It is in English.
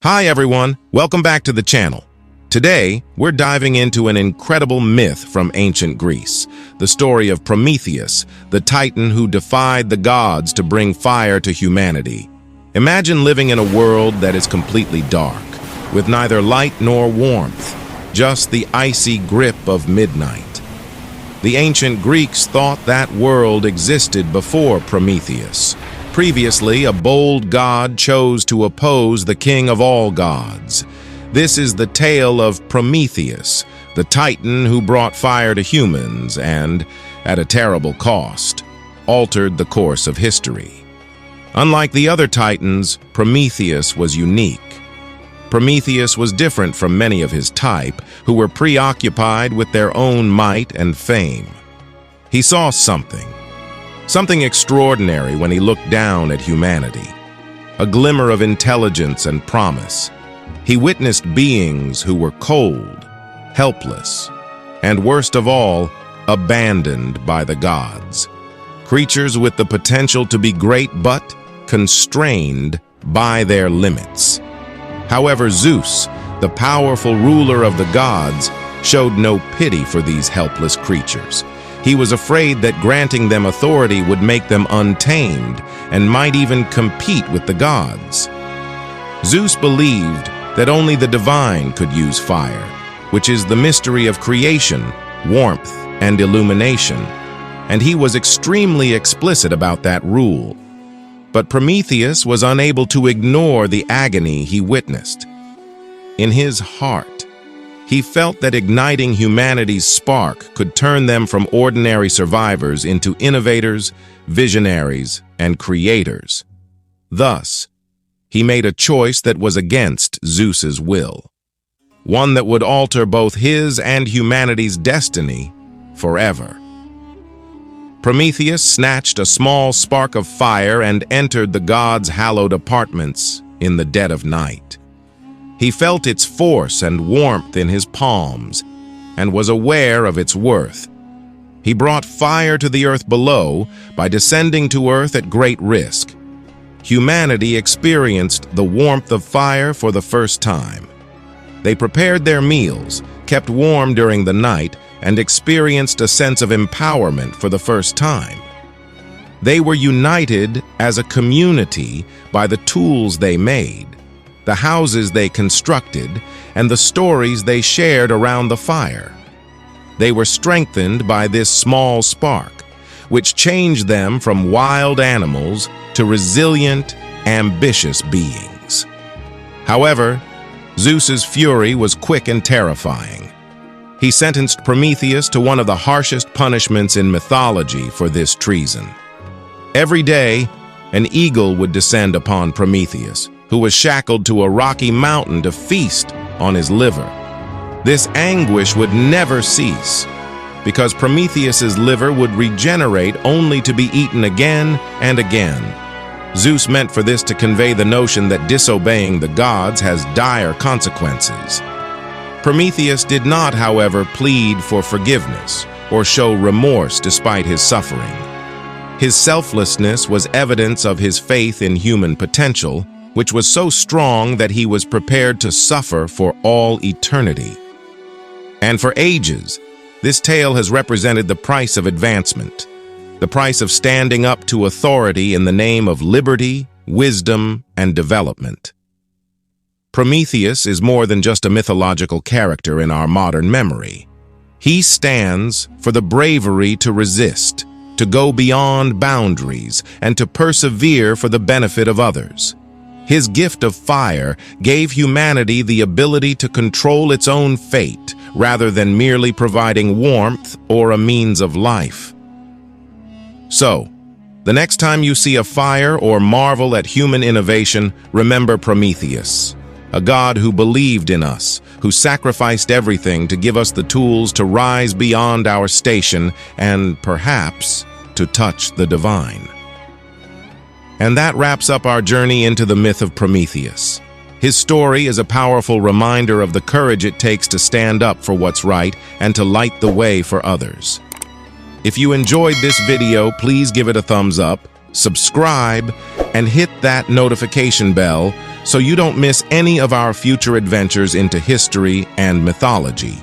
Hi everyone, welcome back to the channel. Today, we're diving into an incredible myth from ancient Greece, the story of Prometheus, the titan who defied the gods to bring fire to humanity. Imagine living in a world that is completely dark, with neither light nor warmth, just the icy grip of midnight. The ancient Greeks thought that world existed before Prometheus. Previously, a bold god chose to oppose the king of all gods. This is the tale of Prometheus, the titan who brought fire to humans and, at a terrible cost, altered the course of history. Unlike the other titans, Prometheus was unique. Prometheus was different from many of his type, who were preoccupied with their own might and fame. He saw something extraordinary when he looked down at humanity, a glimmer of intelligence and promise. He witnessed beings who were cold, helpless, and worst of all, abandoned by the gods. Creatures with the potential to be great but constrained by their limits. However, Zeus, the powerful ruler of the gods, showed no pity for these helpless creatures. He was afraid that granting them authority would make them untamed and might even compete with the gods. Zeus believed that only the divine could use fire, which is the mystery of creation, warmth, and illumination, and he was extremely explicit about that rule. But Prometheus was unable to ignore the agony he witnessed. In his heart, he felt that igniting humanity's spark could turn them from ordinary survivors into innovators, visionaries, and creators. Thus, he made a choice that was against Zeus's will, one that would alter both his and humanity's destiny forever. Prometheus snatched a small spark of fire and entered the gods' hallowed apartments in the dead of night. He felt its force and warmth in his palms and was aware of its worth. He brought fire to the earth below by descending to earth at great risk. Humanity experienced the warmth of fire for the first time. They prepared their meals, kept warm during the night, and experienced a sense of empowerment for the first time. They were united as a community by the tools they made, the houses they constructed, and the stories they shared around the fire. They were strengthened by this small spark, which changed them from wild animals to resilient, ambitious beings. However, Zeus's fury was quick and terrifying. He sentenced Prometheus to one of the harshest punishments in mythology for this treason. Every day, an eagle would descend upon Prometheus, who was shackled to a rocky mountain to feast on his liver. This anguish would never cease, because Prometheus's liver would regenerate only to be eaten again and again. Zeus meant for this to convey the notion that disobeying the gods has dire consequences. Prometheus did not, however, plead for forgiveness or show remorse despite his suffering. His selflessness was evidence of his faith in human potential, which was so strong that he was prepared to suffer for all eternity. And for ages, this tale has represented the price of advancement, the price of standing up to authority in the name of liberty, wisdom, and development. Prometheus is more than just a mythological character in our modern memory. He stands for the bravery to resist, to go beyond boundaries, and to persevere for the benefit of others. His gift of fire gave humanity the ability to control its own fate, rather than merely providing warmth or a means of life. So, the next time you see a fire or marvel at human innovation, remember Prometheus, a god who believed in us, who sacrificed everything to give us the tools to rise beyond our station and, perhaps, to touch the divine. And that wraps up our journey into the myth of Prometheus. His story is a powerful reminder of the courage it takes to stand up for what's right and to light the way for others. If you enjoyed this video, please give it a thumbs up, subscribe, and hit that notification bell so you don't miss any of our future adventures into history and mythology.